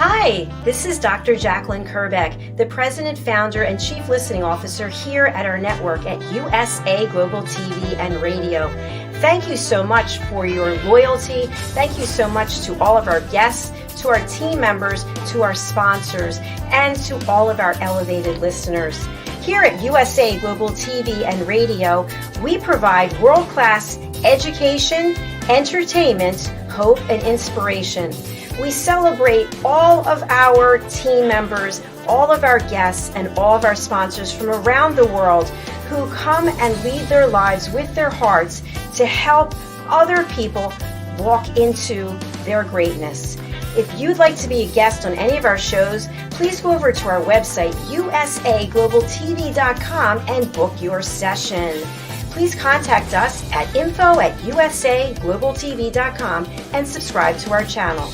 Hi, this is Dr. JACALYN KERBECK, the President, Founder, and Chief Listening Officer here at our network at USA Global TV and Radio. Thank you so much for your loyalty. Thank you so much to all of our guests, to our team members, to our sponsors, and to all of our elevated listeners. Here at USA Global TV and Radio, we provide world-class education, entertainment, hope, and inspiration. We celebrate all of our team members, all of our guests, and all of our sponsors from around the world who come and lead their lives with their hearts to help other people walk into their greatness. If you'd like to be a guest on any of our shows, please go over to our website, usaglobaltv.com, and book your session. Please contact us at info@usaglobaltv.com and subscribe to our channel.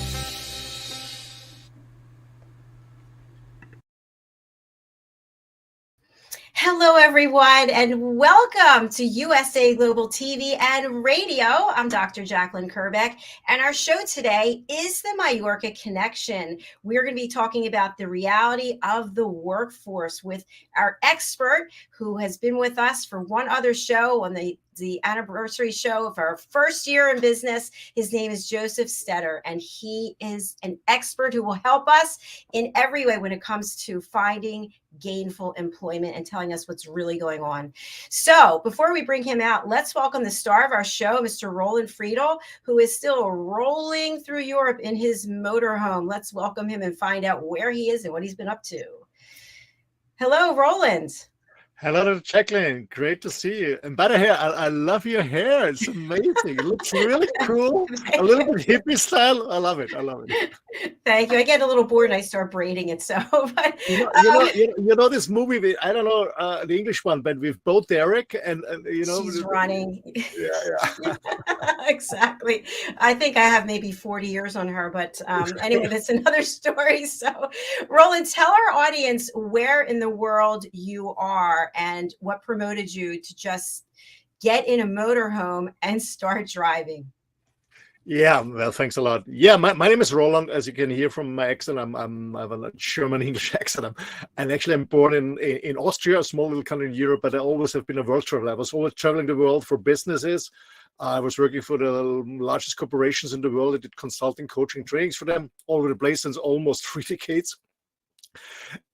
Hello, everyone, and welcome to USA Global TV and Radio. I'm Dr. JACALYN KERBECK, and our show today is the MALLORCA Connection. We're going to be talking about the reality of the workforce with our expert who has been with us for one other show on the anniversary show of our first year in business. His name is Josef Stetter, and he is an expert who will help us in every way when it comes to finding gainful employment and telling us what's really going on. So before we bring him out, let's welcome the star of our show, Mr. ROLAND FRIEDL, who is still rolling through Europe in his motorhome. Let's welcome him and find out where he is and what he's been up to. Hello, ROLAND. Hello, JACALYN. Great to see you. And by the way, I love your hair. It's amazing. It looks really cool. A little bit hippie style. I love it. I love it. Thank you. I get a little bored and I start braiding it. So, but, you know this movie. I don't know the English one, but with Bo Derek and you know she's running. Yeah. Exactly. I think I have maybe 40 years on her, but anyway, that's another story. So, ROLAND, tell our audience where in the world you are and what promoted you to just get in a motorhome and start driving. Yeah, well, thanks a lot. Yeah, my name is ROLAND. As you can hear from my accent, I have a German English accent. And actually, I'm born in Austria, a small little country in Europe, but I always have been a world traveler. I was always traveling the world for businesses. I was working for the largest corporations in the world. I did consulting, coaching, trainings for them all over the place since almost 3 decades.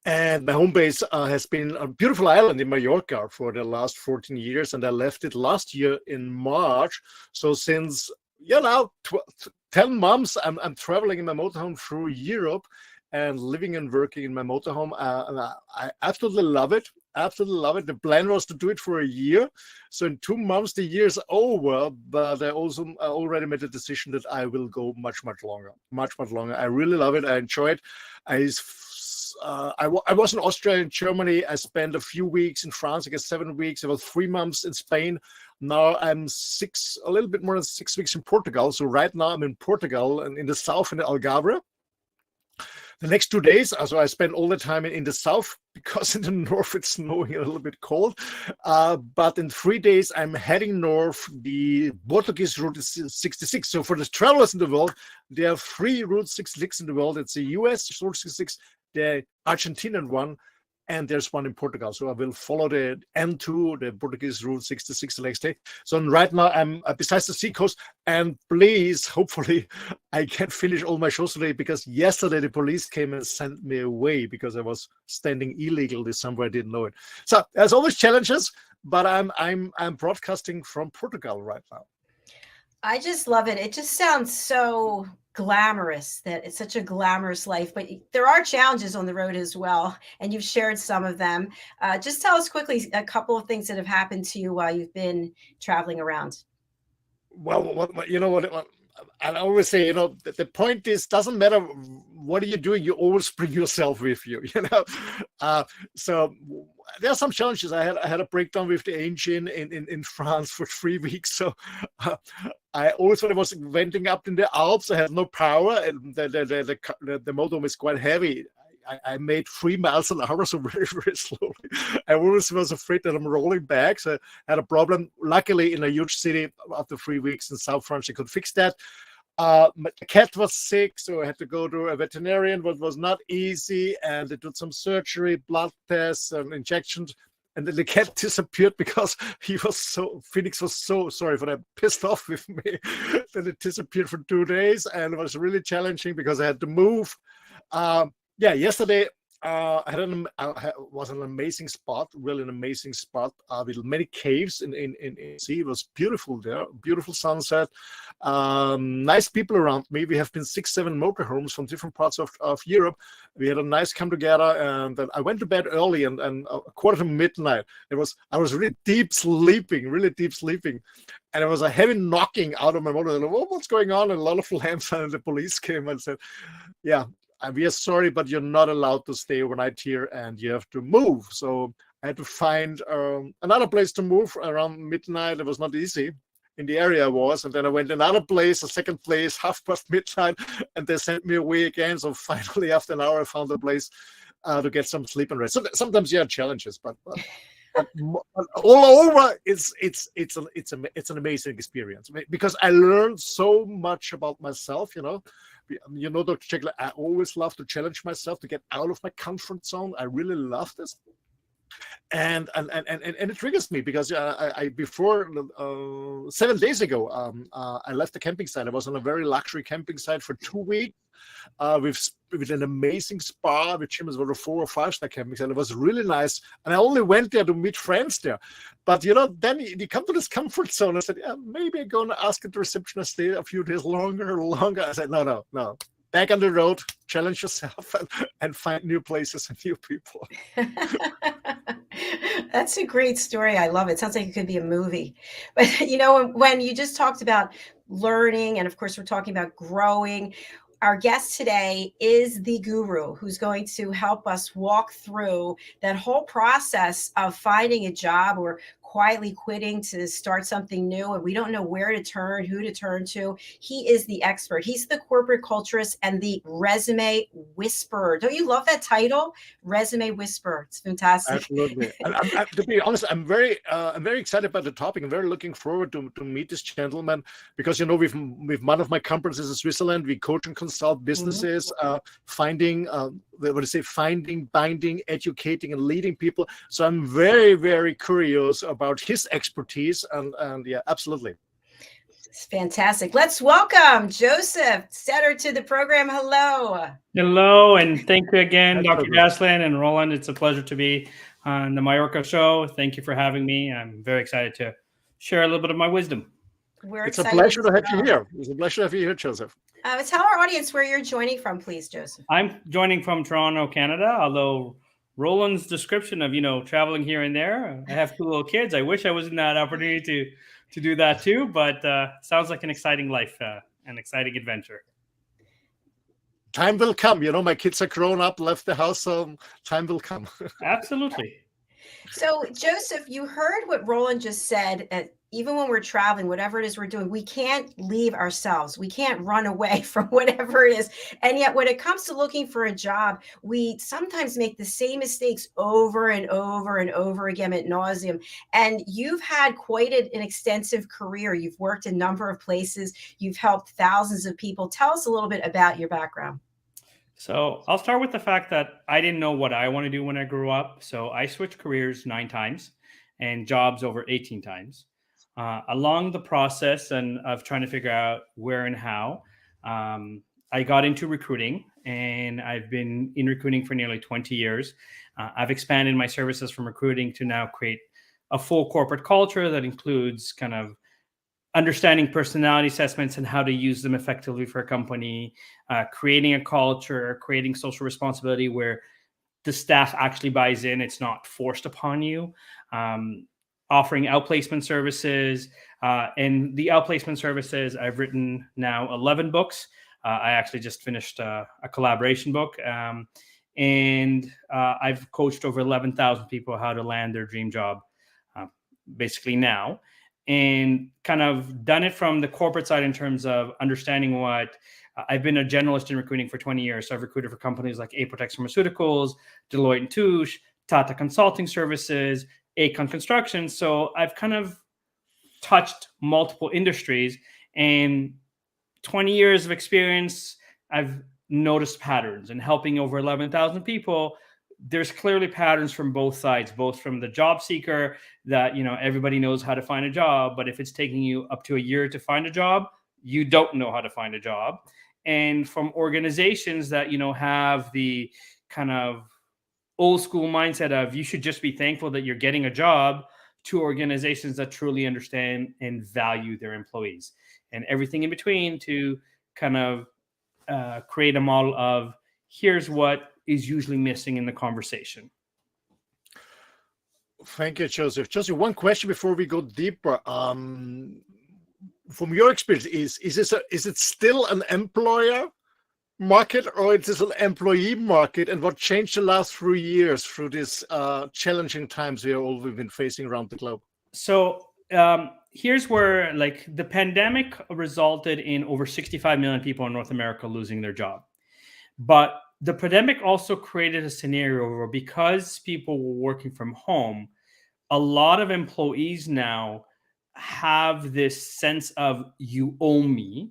And my home base has been a beautiful island in Mallorca for the last 14 years, and I left it last year in March. So since 10 months, I'm traveling in my motorhome through Europe and living and working in my motorhome. And I absolutely love it. Absolutely love it. The plan was to do it for a year. So in 2 months, the year is over. But I already made a decision that I will go much longer. Much longer. I really love it. I enjoy it. I was in Austria and Germany. I spent a few weeks in France, I guess 7 weeks, about 3 months in Spain. Now I'm a little bit more than 6 weeks in Portugal. So right now I'm in Portugal and in the south, in the Algarve. The next 2 days, so I spend all the time in the south because in the north it's snowing and a little bit cold. But in 3 days, I'm heading north. The Portuguese route is 66. So for the travelers in the world, there are 3 routes 66 in the world. It's the US route 66, the Argentinian one, and there's one in Portugal. So I will follow the N2, the Portuguese route 66 the next day. So right now I'm besides the seacoast, and please, hopefully I can finish all my shows today, because yesterday the police came and sent me away because I was standing illegally somewhere I didn't know it. So there's always challenges, but I'm broadcasting from Portugal right now. I just love it. It just sounds so glamorous, that it's such a glamorous life, but there are challenges on the road as well, and you've shared some of them. Just tell us quickly a couple of things that have happened to you while you've been traveling around. Well, you know what? I always say, the point is, doesn't matter what are you doing, you always bring yourself with you, So there are some challenges. I had a breakdown with the engine in France for 3 weeks. So I always thought I was wending up in the Alps. I had no power, and the motorhome is quite heavy. I made 3 miles an hour, so very, very slowly. I always was afraid that I'm rolling back, so I had a problem. Luckily, in a huge city, after 3 weeks in South France, I could fix that. My cat was sick, so I had to go to a veterinarian, what was not easy. And they did some surgery, blood tests, and injections. And then the cat disappeared because Phoenix was so sorry for that, pissed off with me. Then it disappeared for 2 days, and it was really challenging because I had to move. Yesterday was an amazing spot, really an amazing spot with many caves in sea. It was beautiful there, beautiful sunset, nice people around me. We have been 6-7 motorhomes from different parts of Europe. We had a nice come together, and then I went to bed early and a quarter to midnight. I was really deep sleeping, and it was a heavy knocking out of my motor. Oh, what's going on? And a lot of lamps, and the police came and said, yeah, we are sorry, but you're not allowed to stay overnight here, and you have to move. So I had to find another place to move around midnight. It was not easy in the area I was. And then I went another place, a second place, midnight, and they sent me away again. So finally, after an hour, I found a place to get some sleep and rest. So sometimes you have challenges, but all over, it's an amazing experience, because I learned so much about myself. Dr. Jekyll, I always love to challenge myself to get out of my comfort zone. I really love this. And it triggers me because I before 7 days ago, I left the camping site. I was on a very luxury camping site for 2 weeks with an amazing spa, which was a 4 or 5-star camping site. It was really nice, and I only went there to meet friends there. But then you come to this comfort zone. I said, yeah, maybe I'm going to ask the receptionist to stay a few days longer. I said, no. Back on the road, challenge yourself, and find new places and new people. That's a great story. I love it. Sounds like it could be a movie. But when you just talked about learning, and of course we're talking about growing, our guest today is the guru who's going to help us walk through that whole process of finding a job or quietly quitting to start something new, and we don't know where to turn, who to turn to. He is the expert. He's the corporate culturist and the resume whisperer. Don't you love that title? Resume whisperer. It's fantastic. Absolutely. And to be honest, I'm very excited about the topic. I'm very looking forward to meet this gentleman, because with one of my companies in Switzerland, we coach and consult businesses, finding, binding, educating, and leading people. So I'm very, very curious about his expertise, and yeah, absolutely. It's fantastic. Let's welcome Josef Stetter to the program. Hello, and thank you again, Dr. JACALYN and Roland. It's a pleasure to be on the MALLORCA show. Thank you for having me. I'm very excited to share a little bit of my wisdom. It's a pleasure to have you here. It's a pleasure to have you here, Josef. Tell our audience where you're joining from, please, Josef. I'm joining from Toronto, Canada, although Roland's description of, traveling here and there, I have 2 little kids. I wish I was in that opportunity to do that too, but sounds like an exciting life, an exciting adventure. Time will come. My kids are grown up, left the house, so time will come. Absolutely. So, Josef, you heard what Roland just said. Even when we're traveling, whatever it is we're doing, we can't leave ourselves. We can't run away from whatever it is. And yet when it comes to looking for a job, we sometimes make the same mistakes over and over and over again ad nauseum. And you've had quite an extensive career. You've worked in a number of places. You've helped thousands of people. Tell us a little bit about your background. So I'll start with the fact that I didn't know what I want to do when I grew up. So I switched careers 9 times and jobs over 18 times. Along the process and of trying to figure out where and how, I got into recruiting, and I've been in recruiting for nearly 20 years. I've expanded my services from recruiting to now create a full corporate culture that includes kind of understanding personality assessments and how to use them effectively for a company, creating a culture, creating social responsibility where the staff actually buys in. It's not forced upon you. Offering outplacement services, and the outplacement services, I've written now 11 books. I actually just finished a collaboration book, and I've coached over 11,000 people how to land their dream job, basically now, and kind of done it from the corporate side in terms of understanding what I've been a generalist in recruiting for 20 years. So I've recruited for companies like Apotex Pharmaceuticals, Deloitte & Touche, Tata Consulting Services, Aecon Construction. So I've kind of touched multiple industries and 20 years of experience, I've noticed patterns, and helping over 11,000 people, there's clearly patterns from both sides, both from the job seeker that, everybody knows how to find a job, but if it's taking you up to a year to find a job, you don't know how to find a job. And from organizations that, have the kind of old school mindset of you should just be thankful that you're getting a job, to organizations that truly understand and value their employees, and everything in between, to kind of create a model of here's what is usually missing in the conversation. Thank you, Joseph. Joseph, one question before we go deeper. From your experience, is it still an employer market, or it is an employee market? And what changed the last 3 years through these challenging times we have all been facing around the globe? So here's where, like, the pandemic resulted in over 65 million people in North America losing their job. But the pandemic also created a scenario where, because people were working from home, a lot of employees now have this sense of you owe me.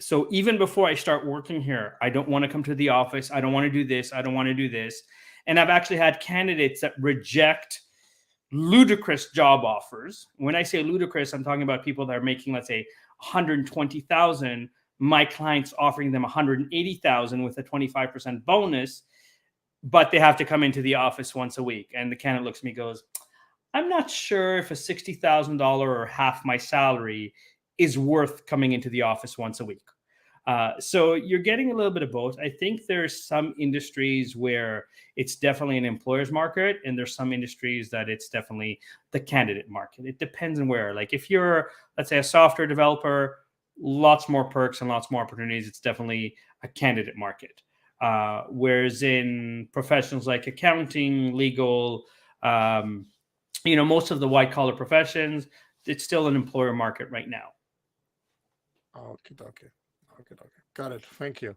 So even before I start working here, I don't want to come to the office. I don't want to do this. I don't want to do this. And I've actually had candidates that reject ludicrous job offers. When I say ludicrous, I'm talking about people that are making, let's say, 120,000. My client's offering them 180,000 with a 25% bonus, but they have to come into the office once a week. And the candidate looks at me and goes, I'm not sure if a $60,000 or half my salary is worth coming into the office once a week. So you're getting a little bit of both. I think there's some industries where it's definitely an employer's market, and there's some industries that it's definitely the candidate market. It depends on where. Like if you're, let's say, a software developer, lots more perks and lots more opportunities. It's definitely a candidate market. Whereas in professions like accounting, legal, most of the white collar professions, it's still an employer market right now. Okay. Got it. Thank you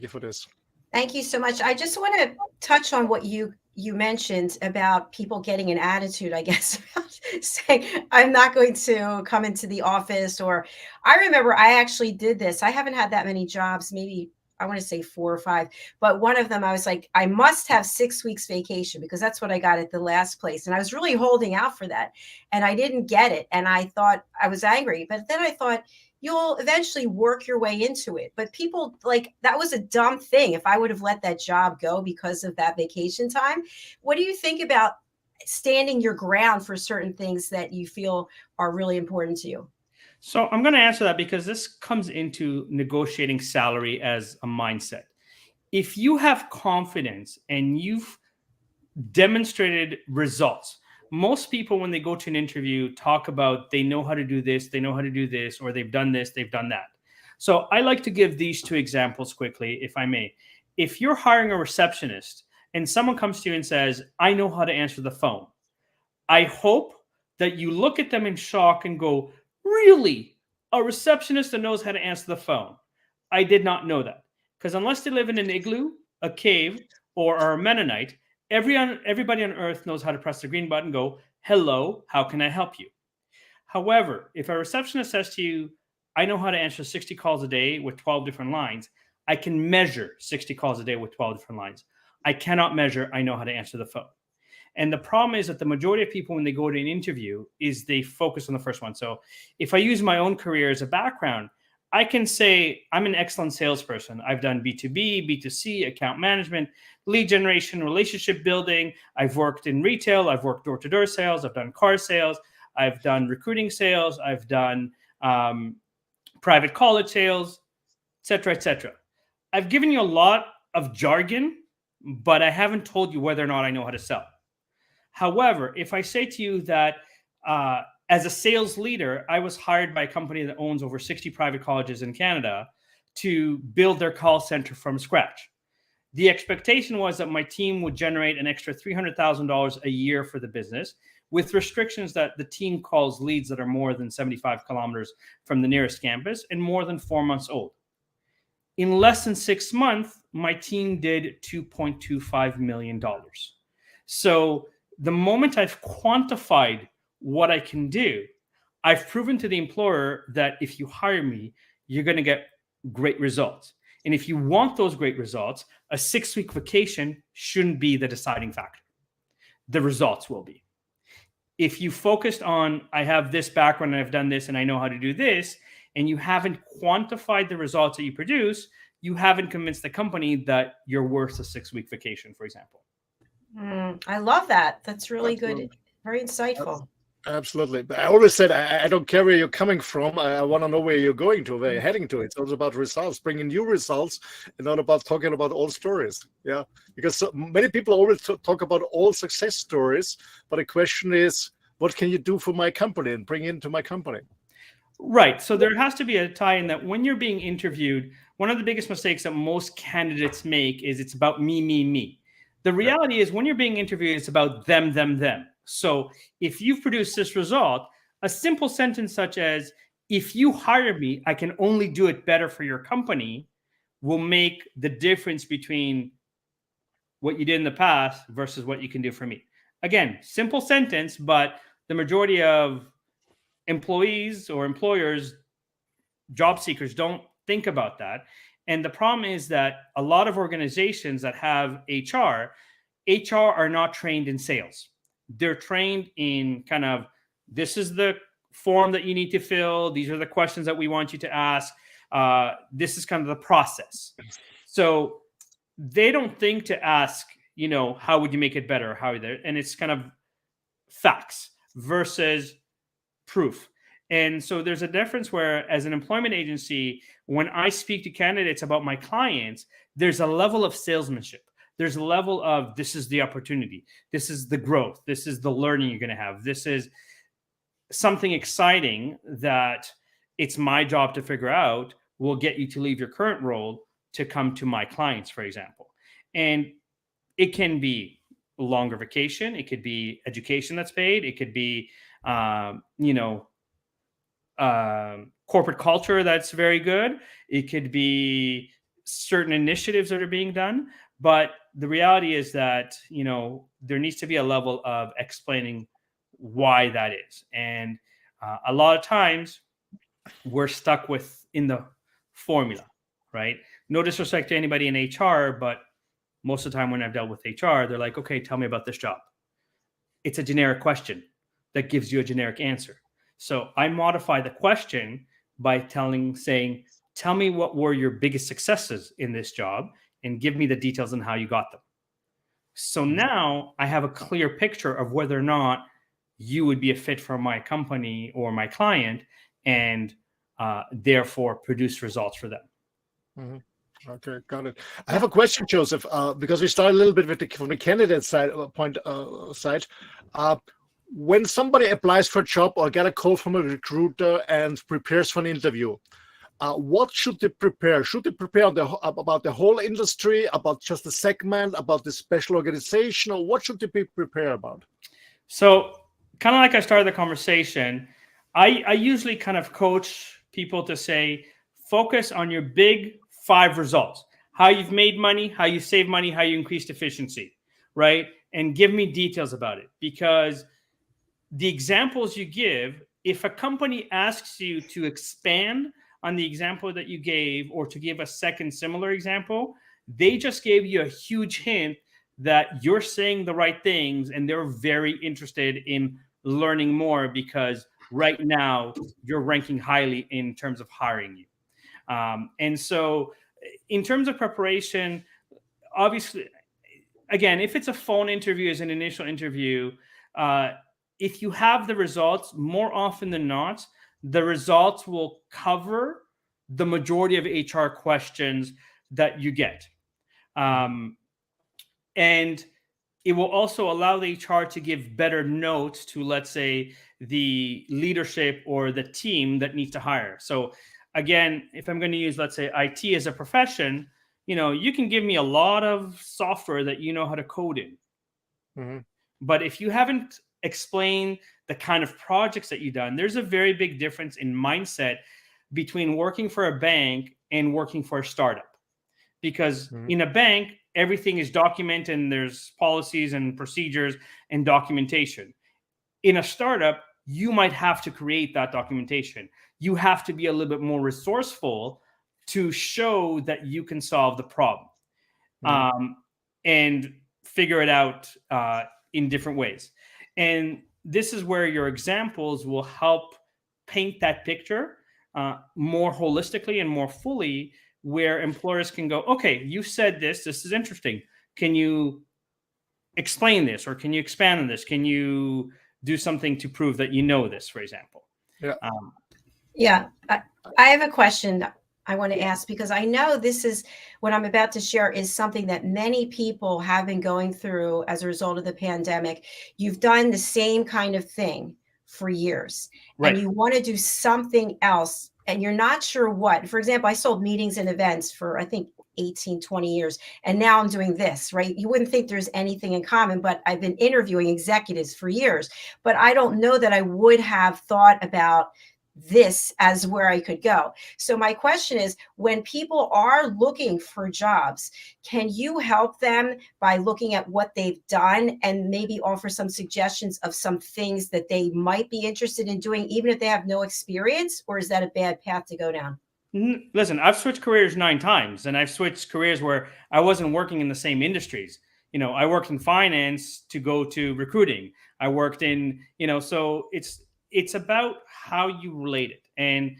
for this. Thank you so much. I just want to touch on what you mentioned about people getting an attitude, I guess, about saying, I'm not going to come into the office. Or I remember I actually did this. I haven't had that many jobs, maybe I want to say 4 or 5, but one of them I was like, I must have 6 weeks vacation because that's what I got at the last place. And I was really holding out for that, and I didn't get it. And I thought, I was angry, but then I thought, you'll eventually work your way into it. But people, like, that was a dumb thing if I would have let that job go because of that vacation time. What do you think about standing your ground for certain things that you feel are really important to you? So I'm going to answer that because this comes into negotiating salary as a mindset. If you have confidence and you've demonstrated results, most people, when they go to an interview, talk about they know how to do this, they know how to do this, or they've done this, they've done that. So I like to give these 2 examples quickly, if I may. If you're hiring a receptionist and someone comes to you and says, I know how to answer the phone, I hope that you look at them in shock and go, really? A receptionist that knows how to answer the phone? I did not know that. Because unless they live in an igloo, a cave, or are a Mennonite, everybody on earth knows how to press the green button, go, hello, how can I help you? However, if a receptionist says to you, I know how to answer 60 calls a day with 12 different lines, I can measure 60 calls a day with 12 different lines. I cannot measure, I know how to answer the phone. And the problem is that the majority of people, when they go to an interview, is they focus on the first one. So if I use my own career as a background, I can say I'm an excellent salesperson. I've done B2B, B2C, account management, lead generation, relationship building. I've worked in retail. I've worked door-to-door sales. I've done car sales. I've done recruiting sales. I've done private college sales, et cetera, et cetera. I've given you a lot of jargon, but I haven't told you whether or not I know how to sell. However, if I say to you that as a sales leader, I was hired by a company that owns over 60 private colleges in Canada to build their call center from scratch. The expectation was that my team would generate an extra $300,000 a year for the business, with restrictions that the team calls leads that are more than 75 kilometers from the nearest campus and more than 4 months old. In less than 6 months, my team did $2.25 million. So the moment I've quantified what I can do, I've proven to the employer that if you hire me, you're going to get great results. And if you want those great results, a 6-week vacation shouldn't be the deciding factor. The results will be. If you focused on, I have this background and I've done this and I know how to do this, and you haven't quantified the results that you produce, you haven't convinced the company that you're worth a 6-week vacation, for example. I love that. That's really Absolutely. good. Very insightful. Absolutely. But I always said, I don't care where you're coming from. I want to know where you're going to, where you're heading to. It's also about results, bringing new results, and not about talking about old stories. Yeah. Because so many people always talk about old success stories. But the question is, what can you do for my company and bring into my company? Right. So there has to be a tie in that when you're being interviewed, one of the biggest mistakes that most candidates make is it's about me, me, me. The reality is when you're being interviewed, it's about them, them, them. So if you've produced this result, a simple sentence such as, if you hire me, I can only do it better for your company, will make the difference between what you did in the past versus what you can do for me. Again, simple sentence, but the majority of employees or employers, job seekers, don't think about that. And the problem is that a lot of organizations that have HR are not trained in sales. They're trained in kind of, this is the form that you need to fill. These are the questions that we want you to ask. This is kind of the process. So they don't think to ask, how would you make it better? And it's kind of facts versus proof. And so there's a difference where, as an employment agency, when I speak to candidates about my clients, there's a level of salesmanship. There's a level of, this is the opportunity. This is the growth. This is the learning you're going to have. This is something exciting that it's my job to figure out will get you to leave your current role to come to my clients, for example. And it can be a longer vacation. It could be education that's paid. It could be, corporate culture that's very good. It could be certain initiatives that are being done. But the reality is that, there needs to be a level of explaining why that is. And a lot of times we're stuck in the formula, right? No disrespect to anybody in HR, but most of the time when I've dealt with HR, they're like, okay, tell me about this job. It's a generic question that gives you a generic answer. So I modify the question by saying, tell me what were your biggest successes in this job and give me the details on how you got them. So now I have a clear picture of whether or not you would be a fit for my company or my client, and therefore produce results for them. Mm-hmm. Okay, got it. I have a question, Josef, because we started a little bit from the candidate side. When somebody applies for a job or get a call from a recruiter and prepares for an interview, what should they prepare? Should they prepare about the whole industry, about just a segment, about the special organization, or what should they be prepared about? So, kind of like I started the conversation, I usually kind of coach people to say, focus on your big 5 results: how you've made money, how you save money, how you increased efficiency, right? And give me details about it, because the examples you give, if a company asks you to expand on the example that you gave or to give a second similar example, they just gave you a huge hint that you're saying the right things and they're very interested in learning more, because right now you're ranking highly in terms of hiring you. And so in terms of preparation, obviously, again, if it's a phone interview as an initial interview, if you have the results, more often than not, the results will cover the majority of HR questions that you get. And it will also allow the HR to give better notes to, let's say, the leadership or the team that needs to hire. So again, if I'm going to use, let's say, IT as a profession, you can give me a lot of software that you know how to code in. Mm-hmm. But if you haven't explained the kind of projects that you've done, there's a very big difference in mindset between working for a bank and working for a startup. Because in a bank, everything is documented and there's policies and procedures and documentation. In a startup, you might have to create that documentation. You have to be a little bit more resourceful to show that you can solve the problem, and figure it out in different ways. And this is where your examples will help paint that picture more holistically and more fully, where employers can go, okay, you said this is interesting. Can you explain this, or can you expand on this? Can you do something to prove that you know this, for example? I have a question I want to ask, because I know this is what I'm about to share is something that many people have been going through as a result of the pandemic. You've done the same kind of thing for years, right, and you want to do something else, and you're not sure what. For example, I sold meetings and events for, I think, 18, 20 years. And now I'm doing this, right? You wouldn't think there's anything in common, but I've been interviewing executives for years, but I don't know that I would have thought about this as where I could go. So my question is, when people are looking for jobs, can you help them by looking at what they've done and maybe offer some suggestions of some things that they might be interested in doing, even if they have no experience? Or is that a bad path to go down? Listen, I've switched careers 9 times, and I've switched careers where I wasn't working in the same industries. I worked in finance to go to recruiting. I worked in, so it's about how you relate it. And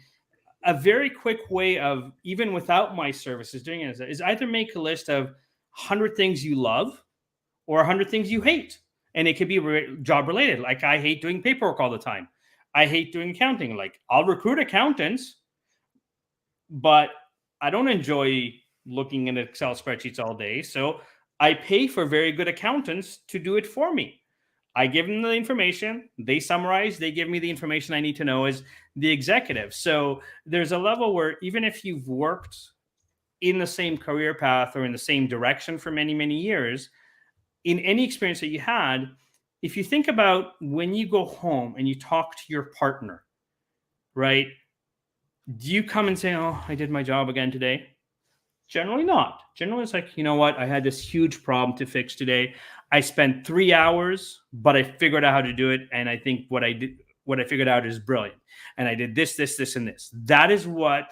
a very quick way of, even without my services, doing it is either make a list of 100 things you love or 100 things you hate. And it could be job related. Like, I hate doing paperwork all the time. I hate doing accounting. Like, I'll recruit accountants, but I don't enjoy looking at Excel spreadsheets all day. So I pay for very good accountants to do it for me. I give them the information, they summarize, they give me the information I need to know as the executive. So there's a level where even if you've worked in the same career path or in the same direction for many, many years, in any experience that you had, if you think about when you go home and you talk to your partner, right? Do you come and say, oh, I did my job again today? Generally not. Generally, it's like, you know what? I had this huge problem to fix today. I spent 3 hours, but I figured out how to do it. And I think what I figured out is brilliant. And I did this, and this. That is what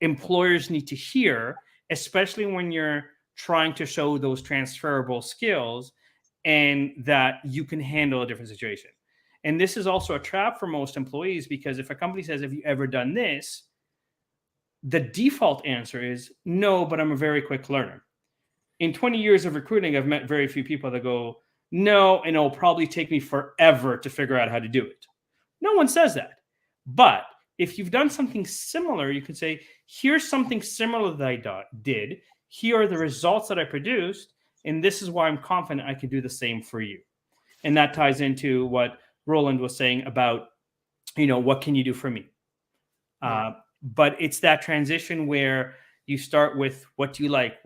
employers need to hear, especially when you're trying to show those transferable skills and that you can handle a different situation. And this is also a trap for most employees, because if a company says, have you ever done this? The default answer is no, but I'm a very quick learner. In 20 years of recruiting, I've met very few people that go, no, and it'll probably take me forever to figure out how to do it. No one says that. But if you've done something similar, you can say, here's something similar that I did. Here are the results that I produced. And this is why I'm confident I can do the same for you. And that ties into what Roland was saying about, what can you do for me? But it's that transition where you start with what do you like,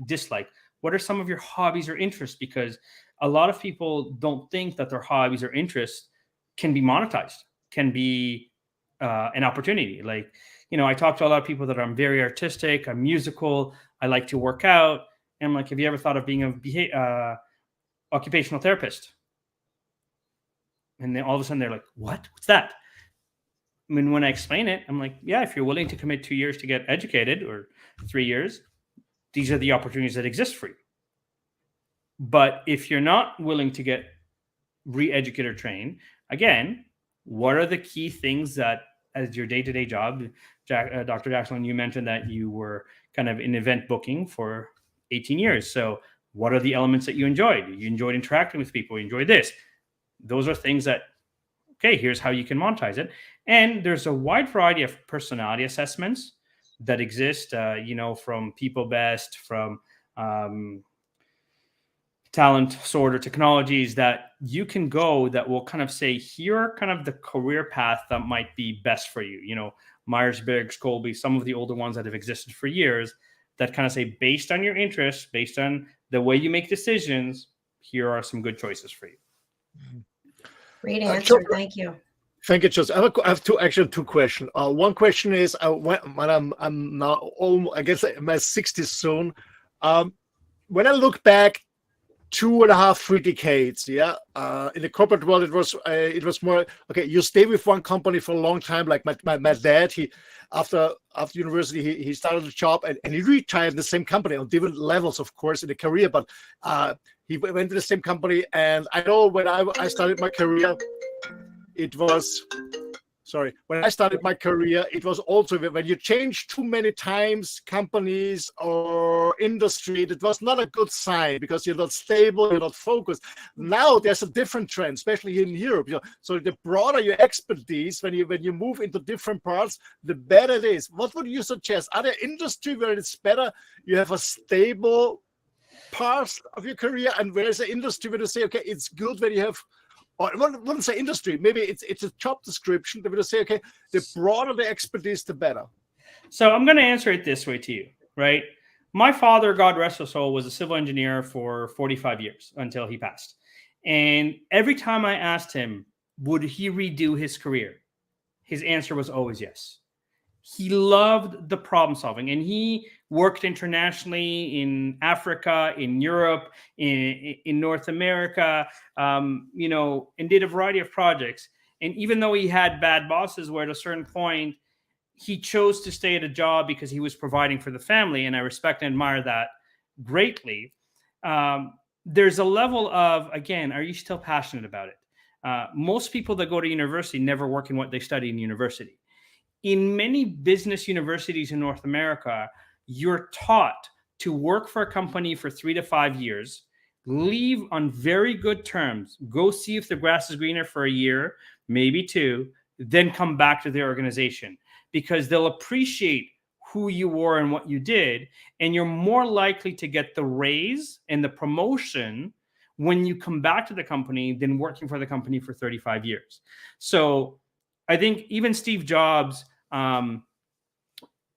dislike. What are some of your hobbies or interests? Because a lot of people don't think that their hobbies or interests can be monetized, can be an opportunity. Like, I talk to a lot of people that I'm very artistic, I'm musical, I like to work out. And I'm like, have you ever thought of being a occupational therapist? And then all of a sudden they're like, what? What's that? I mean, when I explain it, I'm like, yeah, if you're willing to commit 2 years to get educated, or 3 years, these are the opportunities that exist for you. But if you're not willing to get re-educated or trained, again, what are the key things that, as your day-to-day job, Dr. JACALYN, you mentioned that you were kind of in event booking for 18 years. So what are the elements that you enjoyed? You enjoyed interacting with people. You enjoyed this. Those are things that, okay, here's how you can monetize it. And there's a wide variety of personality assessments that exist, from People Best, from Talent Sorter Technologies, that you can go that will kind of say, here are kind of the career path that might be best for you. Myers-Briggs, Colby, some of the older ones that have existed for years that kind of say, based on your interests, based on the way you make decisions, here are some good choices for you. Great answer. Thank you. Thank you, Joseph. I have two questions. One question is, when I'm now, I guess, in my 60s soon. When I look back 2.5, 3 decades. Yeah, in the corporate world, it was more okay. You stay with one company for a long time. Like my dad, he after university, he started a job and he retired in the same company on different levels, of course, in the career. But he went to the same company, and I know when I started my career, it was. Sorry, when I started my career, it was also when you change too many times companies or industry, it was not a good sign because you're not stable, you're not focused. Now there's a different trend, especially in Europe. So the broader your expertise, when you move into different parts, the better it is. What would you suggest? Are there industry where it's better you have a stable part of your career, and where is the industry where you say, okay, it's good when you have, or I wouldn't say industry, maybe it's a job description that would say, okay, the broader the expertise, the better. So I'm going to answer it this way to you, right? My father, God rest his soul, was a civil engineer for 45 years until he passed. And every time I asked him, would he redo his career? His answer was always yes. He loved the problem solving, and he worked internationally in Africa, in Europe, in North America, and did a variety of projects. And even though he had bad bosses, where at a certain point he chose to stay at a job because he was providing for the family, and I respect and admire that greatly. There's a level of, again, are you still passionate about it? Most people that go to university never work in what they study in university. In many business universities in North America, you're taught to work for a company for 3 to 5 years, leave on very good terms, go see if the grass is greener for a year, maybe 2, then come back to the organization, because they'll appreciate who you were and what you did, and you're more likely to get the raise and the promotion when you come back to the company than working for the company for 35 years. So I think even Steve Jobs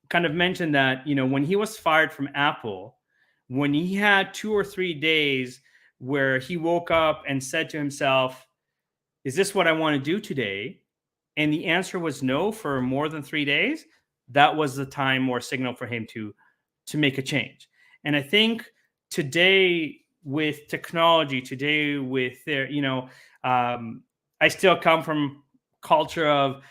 kind of mentioned that, when he was fired from Apple, when he had 2 or 3 days where he woke up and said to himself, is this what I want to do today? And the answer was no for more than 3 days. That was the time or signal for him to make a change. And I think today with technology, today with their, I still come from culture of,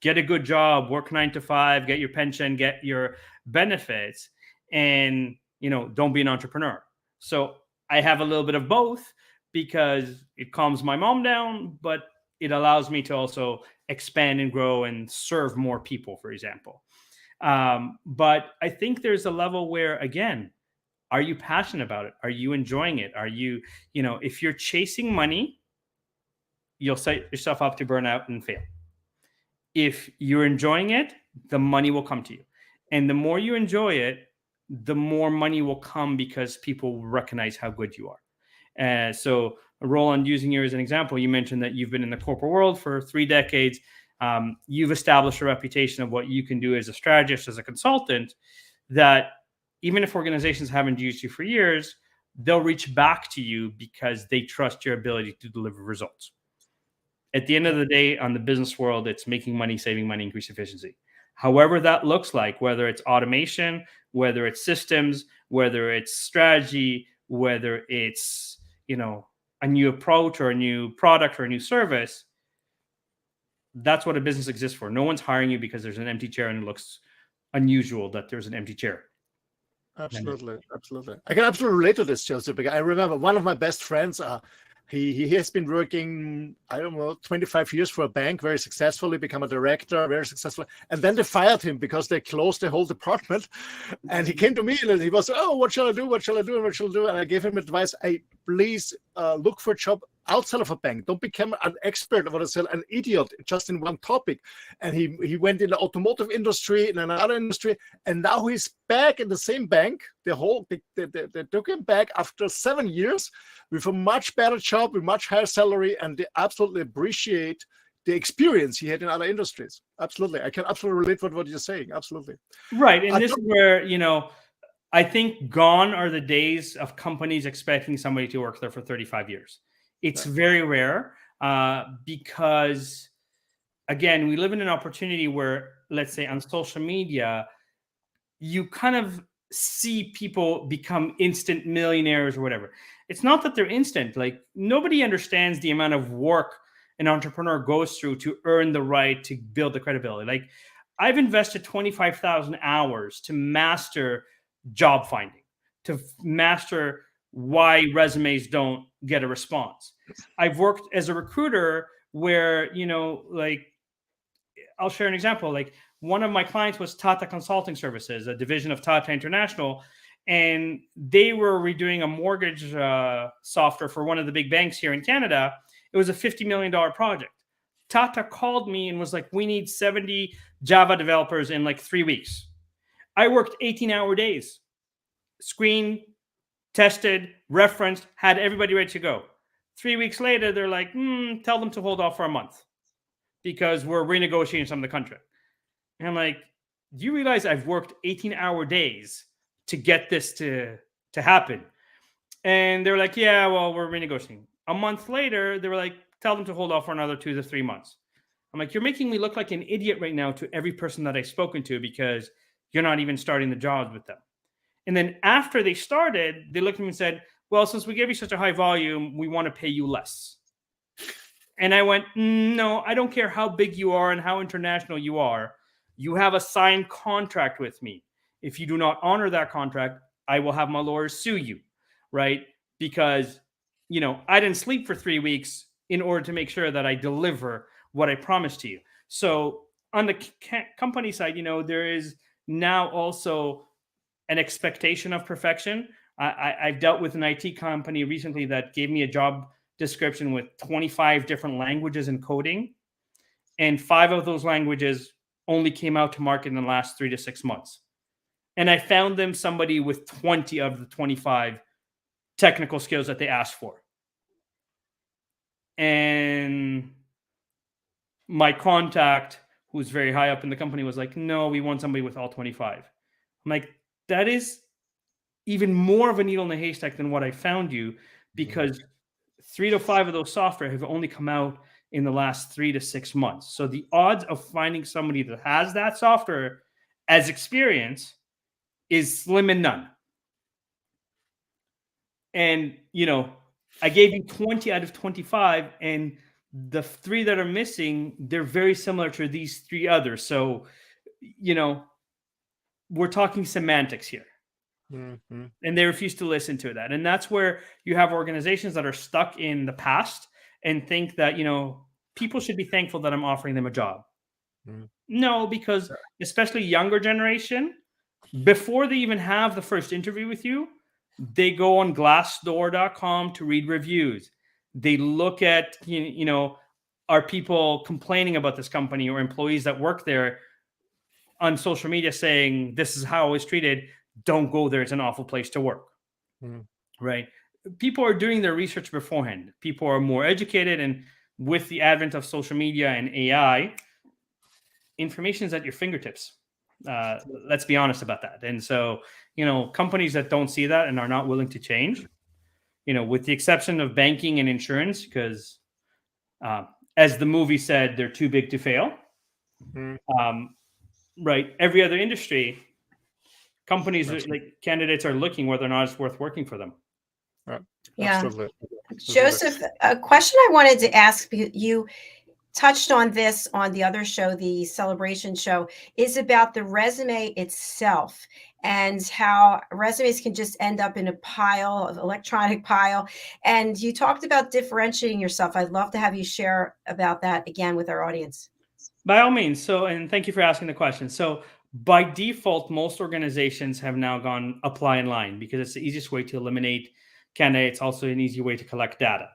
get a good job, work 9 to 5, get your pension, get your benefits, and, don't be an entrepreneur. So I have a little bit of both because it calms my mom down, but it allows me to also expand and grow and serve more people, for example. But I think there's a level where, again, are you passionate about it? Are you enjoying it? Are you, if you're chasing money, you'll set yourself up to burn out and fail. If you're enjoying it, the money will come to you. And the more you enjoy it, the more money will come because people will recognize how good you are. So Roland, using you as an example, you mentioned that you've been in the corporate world for 3 decades. You've established a reputation of what you can do as a strategist, as a consultant, that even if organizations haven't used you for years, they'll reach back to you because they trust your ability to deliver results. At the end of the day, on the business world, it's making money, saving money, increase efficiency. However that looks like, whether it's automation, whether it's systems, whether it's strategy, whether it's, a new approach or a new product or a new service, that's what a business exists for. No one's hiring you because there's an empty chair and it looks unusual that there's an empty chair. Absolutely. I can absolutely relate to this, Joseph. I remember one of my best friends, he has been working, 25 years for a bank, very successfully, become a director, very successful. And then they fired him because they closed the whole department. And he came to me and he was, what shall I do? What shall I do? What shall I do? And I gave him advice. Please look for a job outside of a bank. Don't become an expert or an idiot just in one topic. And he went in the automotive industry, in another industry, and now he's back in the same bank. They took him back after 7 years with a much better job, with much higher salary, and they absolutely appreciate the experience he had in other industries. Absolutely. I can absolutely relate with what you're saying. Absolutely. Right. And this is where, I think gone are the days of companies expecting somebody to work there for 35 years. It's very rare because, again, we live in an opportunity where, let's say on social media, you kind of see people become instant millionaires or whatever. It's not that they're instant. Like, nobody understands the amount of work an entrepreneur goes through to earn the right to build the credibility. Like, I've invested 25,000 hours to master job finding, to master why resumes don't get a response. I've worked as a recruiter where, like, I'll share an example. Like, one of my clients was Tata Consulting Services, a division of Tata International, and they were redoing a mortgage software for one of the big banks here in Canada. It was a $50 million project. Tata called me and was like, we need 70 Java developers in like 3 weeks. I worked 18-hour days, screened, tested, referenced, had everybody ready to go. 3 weeks later, they're like, tell them to hold off for a month because we're renegotiating some of the contract. And I'm like, do you realize I've worked 18-hour days to get this to happen? And they're like, yeah, well, we're renegotiating. A month later, they were like, tell them to hold off for another 2 to 3 months. I'm like, you're making me look like an idiot right now to every person that I've spoken to because you're not even starting the jobs with them. And then after they started, they looked at me and said, well, since we gave you such a high volume, we want to pay you less. And I went, no, I don't care how big you are and how international you are. You have a signed contract with me. If you do not honor that contract, I will have my lawyers sue you, right? Because, I didn't sleep for 3 weeks in order to make sure that I deliver what I promised to you. So on the company side, there is now also an expectation of perfection. I've dealt with an IT company recently that gave me a job description with 25 different languages and coding. And 5 of those languages only came out to market in the last 3 to 6 months. And I found them somebody with 20 of the 25 technical skills that they asked for. And my contact, who's very high up in the company, was like, no, we want somebody with all 25. I'm like, that is even more of a needle in the haystack than what I found you, because 3 to 5 of those software have only come out in the last 3 to 6 months. So the odds of finding somebody that has that software as experience is slim and none. And, I gave you 20 out of 25, and the 3 that are missing, they're very similar to these 3 others. So, we're talking semantics here. Mm-hmm. And they refuse to listen to that. And that's where you have organizations that are stuck in the past and think that, people should be thankful that I'm offering them a job. Mm-hmm. No, because especially younger generation, before they even have the first interview with you, they go on glassdoor.com to read reviews. They look at, are people complaining about this company or employees that work there on social media saying, this is how I was treated. Don't go there. It's an awful place to work. Right? People are doing their research beforehand. People are more educated. And with the advent of social media and AI, information is at your fingertips. Let's be honest about that. And so, companies that don't see that and are not willing to change, with the exception of banking and insurance, because as the movie said, they're too big to fail. Right. Every other industry, companies, like candidates are looking whether or not it's worth working for them. Yeah. Absolutely. Joseph, a question I wanted to ask you, touched on this on the other show, the Celebration show, is about the resume itself and how resumes can just end up in a pile of electronic pile. And you talked about differentiating yourself. I'd love to have you share about that again with our audience. By all means. So, and thank you for asking the question. So by default, most organizations have now gone apply in line because it's the easiest way to eliminate candidates, also an easy way to collect data.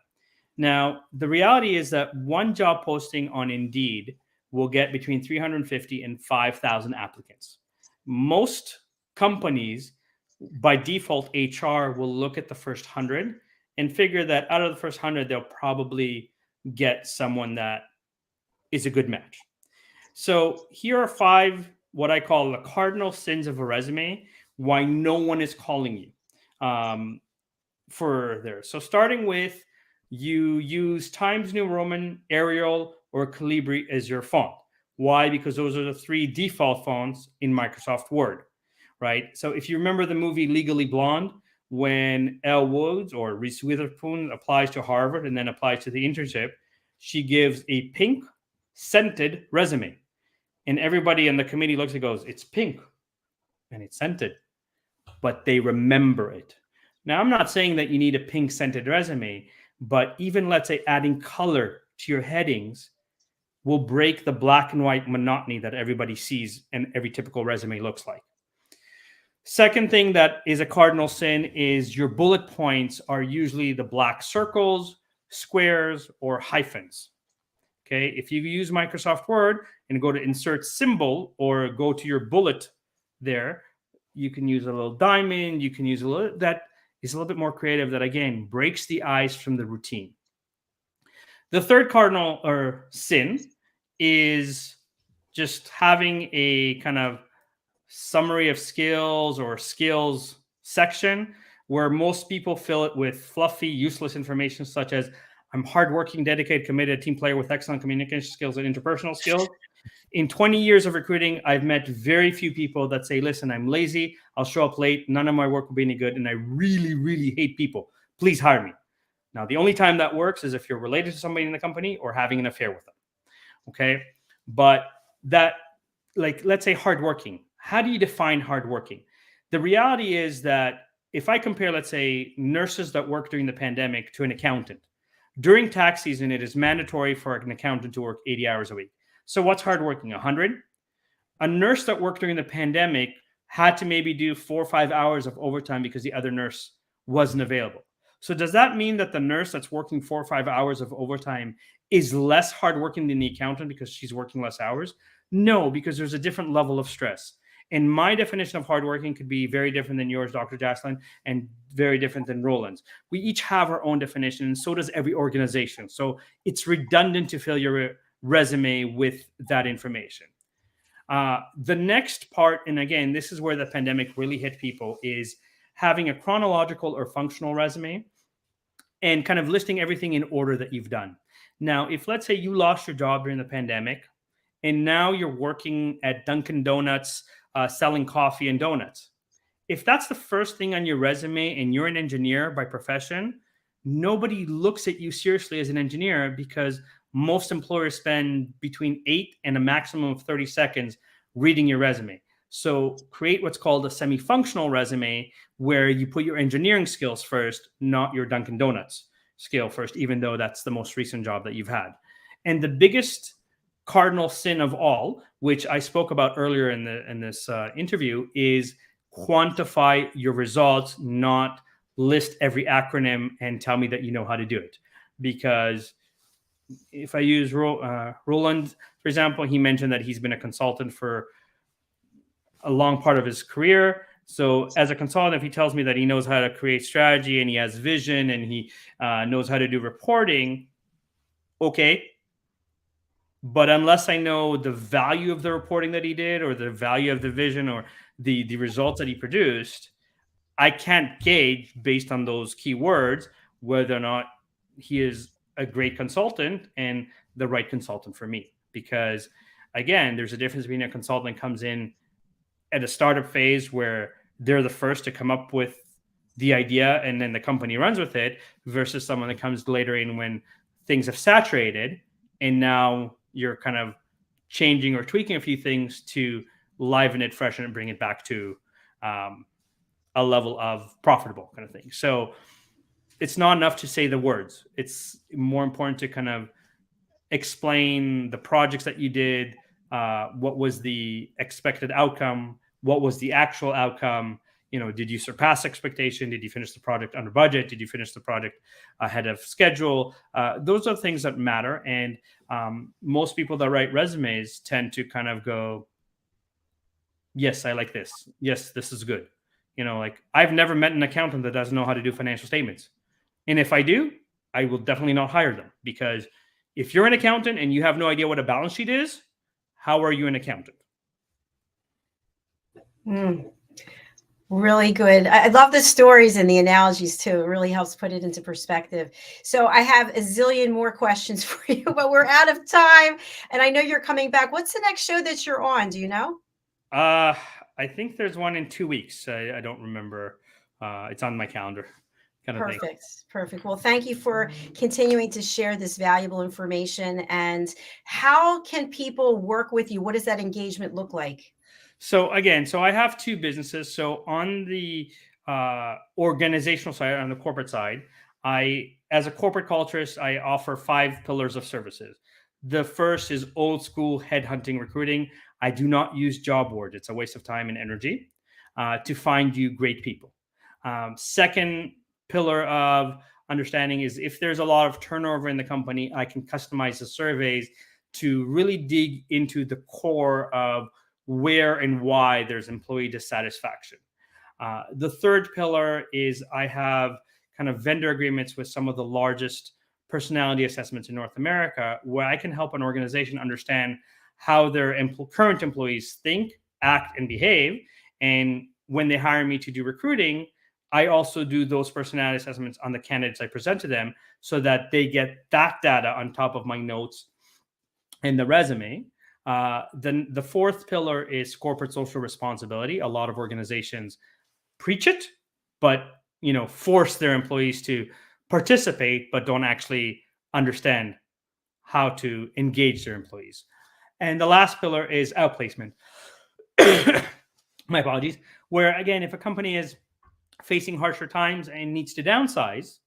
Now, the reality is that one job posting on Indeed will get between 350 and 5,000 applicants. Most companies, by default, HR will look at the first 100 and figure that out of the first 100, they'll probably get someone that is a good match. So here are 5, what I call the cardinal sins of a resume, why no one is calling you for there. So starting with, you use Times New Roman, Arial, or Calibri as your font. Why? Because those are the 3 default fonts in Microsoft Word. right? So if you remember the movie Legally Blonde, when Elle Woods or Reese Witherspoon applies to Harvard and then applies to the internship, she gives a pink scented resume. And everybody in the committee looks and goes, it's pink and it's scented, but they remember it. Now, I'm not saying that you need a pink scented resume, but even, let's say, adding color to your headings will break the black and white monotony that everybody sees and every typical resume looks like. Second thing that is a cardinal sin is your bullet points are usually the black circles, squares, or hyphens. Okay, if you use Microsoft Word and go to insert symbol or go to your bullet there, you can use a little diamond, you can use a little, that is a little bit more creative, that again breaks the eyes from the routine. The third cardinal or sin is just having a kind of summary of skills or skills section where most people fill it with fluffy, useless information such as I'm hardworking, dedicated, committed, team player with excellent communication skills and interpersonal skills. In 20 years of recruiting, I've met very few people that say, listen, I'm lazy, I'll show up late, none of my work will be any good, and I really, really hate people. Please hire me. Now, the only time that works is if you're related to somebody in the company or having an affair with them. Okay? But that, like, let's say hardworking. How do you define hardworking? The reality is that if I compare, let's say, nurses that work during the pandemic to an accountant, during tax season, it is mandatory for an accountant to work 80 hours a week. So what's hardworking? 100? A nurse that worked during the pandemic had to maybe do 4 or 5 hours of overtime because the other nurse wasn't available. So does that mean that the nurse that's working 4 or 5 hours of overtime is less hardworking than the accountant because she's working less hours? No, because there's a different level of stress. And my definition of hardworking could be very different than yours, Dr. JACALYN, and very different than Roland's. We each have our own definition, and so does every organization. So it's redundant to fill your resume with that information. The next part, and again, this is where the pandemic really hit people, is having a chronological or functional resume and kind of listing everything in order that you've done. Now, if let's say you lost your job during the pandemic, and now you're working at Dunkin' Donuts, selling coffee and donuts. If that's the first thing on your resume and you're an engineer by profession, nobody looks at you seriously as an engineer because most employers spend between 8 and a maximum of 30 seconds reading your resume. So create what's called a semi-functional resume where you put your engineering skills first, not your Dunkin' Donuts skill first, even though that's the most recent job that you've had. And the biggest cardinal sin of all, which I spoke about earlier in this interview, is quantify your results, not list every acronym and tell me that you know how to do it. Because if I use Roland, for example, he mentioned that he's been a consultant for a long part of his career. So as a consultant, if he tells me that he knows how to create strategy and he has vision and he knows how to do reporting, okay. But unless I know the value of the reporting that he did or the value of the vision or the results that he produced, I can't gauge based on those keywords whether or not he is a great consultant and the right consultant for me. Because again, there's a difference between a consultant that comes in at a startup phase where they're the first to come up with the idea and then the company runs with it versus someone that comes later in when things have saturated and now you're kind of changing or tweaking a few things to liven it, freshen it, bring it back to a level of profitable kind of thing. So it's not enough to say the words. It's more important to kind of explain the projects that you did, what was the expected outcome, what was the actual outcome. You know, did you surpass expectation? Did you finish the project under budget? Did you finish the project ahead of schedule? Those are things that matter. And most people that write resumes tend to kind of go, yes, I like this. Yes, this is good. You know, like I've never met an accountant that doesn't know how to do financial statements. And if I do, I will definitely not hire them, because if you're an accountant and you have no idea what a balance sheet is, how are you an accountant? Really good. I love the stories and the analogies too. It really helps put it into perspective. So I have a zillion more questions for you, but we're out of time. And I know you're coming back. What's the next show that you're on? Do you know? I think there's one in 2 weeks. I don't remember. It's on my calendar. Kind of thing. Perfect. Perfect. Well, thank you for continuing to share this valuable information. And how can people work with you? What does that engagement look like? So again, I have 2 businesses. So on the organizational side, on the corporate side, as a corporate culturist, I offer 5 pillars of services. The first is old school headhunting recruiting. I do not use job boards. It's a waste of time and energy to find you great people. Second pillar of understanding is if there's a lot of turnover in the company, I can customize the surveys to really dig into the core of where and why there's employee dissatisfaction. The third pillar is I have kind of vendor agreements with some of the largest personality assessments in North America, where I can help an organization understand how their current employees think, act, and behave. And when they hire me to do recruiting, I also do those personality assessments on the candidates I present to them so that they get that data on top of my notes and the resume. Then the fourth pillar is corporate social responsibility. A lot of organizations preach it, but force their employees to participate, but don't actually understand how to engage their employees. And the last pillar is outplacement. My apologies. Where again, if a company is facing harsher times and needs to downsize,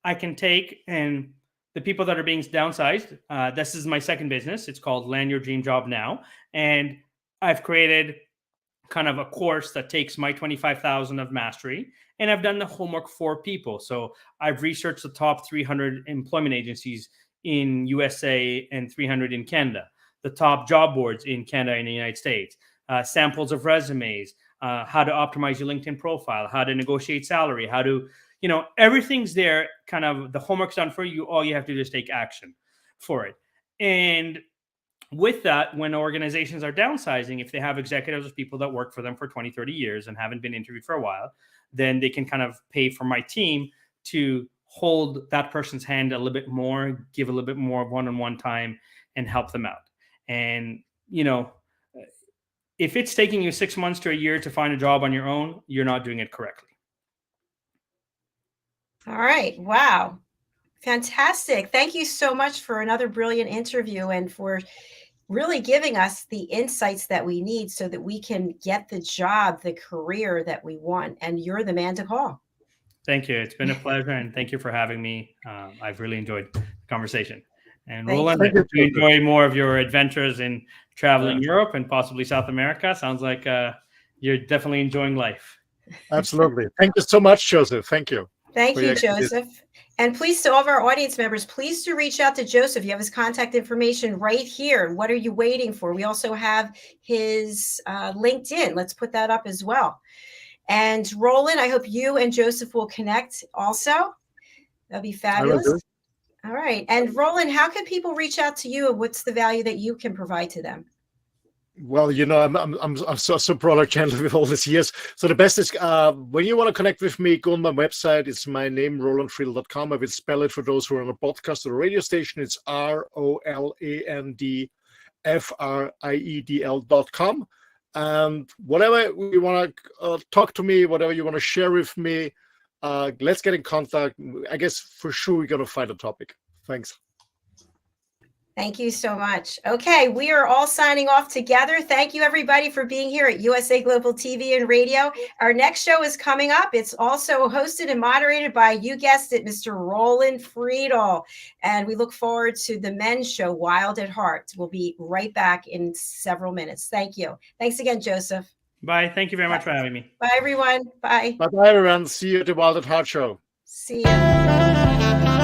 I can take and the people that are being downsized, this is my second business. It's called Land Your Dream Job Now. And I've created kind of a course that takes my 25,000 of mastery. And I've done the homework for people. So I've researched the top 300 employment agencies in USA and 300 in Canada, the top job boards in Canada and the United States, samples of resumes, how to optimize your LinkedIn profile, how to negotiate salary, how to, everything's there. Kind of the homework's done for you. All you have to do is take action for it. And with that, when organizations are downsizing, if they have executives or people that work for them for 20, 30 years and haven't been interviewed for a while, then they can kind of pay for my team to hold that person's hand a little bit more, give a little bit more one-on-one time and help them out. And, if it's taking you 6 months to a year to find a job on your own, you're not doing it correctly. All right. Wow. Fantastic. Thank you so much for another brilliant interview and for really giving us the insights that we need so that we can get the job, the career that we want. And you're the man to call. Thank you. It's been a pleasure. And thank you for having me. I've really enjoyed the conversation. And Roland, I hope you enjoy more of your adventures in traveling Europe and possibly South America. Sounds like you're definitely enjoying life. Absolutely. Thank you so much, Joseph. Thank you. Thank you, Joseph. And please, to all of our audience members, please do reach out to Joseph. You have his contact information right here. What are you waiting for? We also have his LinkedIn. Let's put that up as well. And Roland, I hope you and Joseph will connect also. That'll be fabulous. All right. And Roland, how can people reach out to you and what's the value that you can provide to them? Well, I'm so product handler with all these years. So the best is when you want to connect with me, go on my website. It's my name, rolandfriedl.com. I will spell it for those who are on a podcast or a radio station. It's ROLANDFRIEDL.com. And whatever you want to talk to me, whatever you want to share with me, let's get in contact. I guess for sure we're going to find a topic. Thanks. Thank you so much. Okay, we are all signing off together. Thank you, everybody, for being here at USA Global TV and Radio. Our next show is coming up. It's also hosted and moderated by, you guessed it, Mr. Roland Friedl. And we look forward to the men's show, Wild at Heart. We'll be right back in several minutes. Thank you. Thanks again, Joseph. Bye. Thank you very much for having me. Bye, everyone. Bye. Bye-bye, everyone. See you at the Wild at Heart show. See you.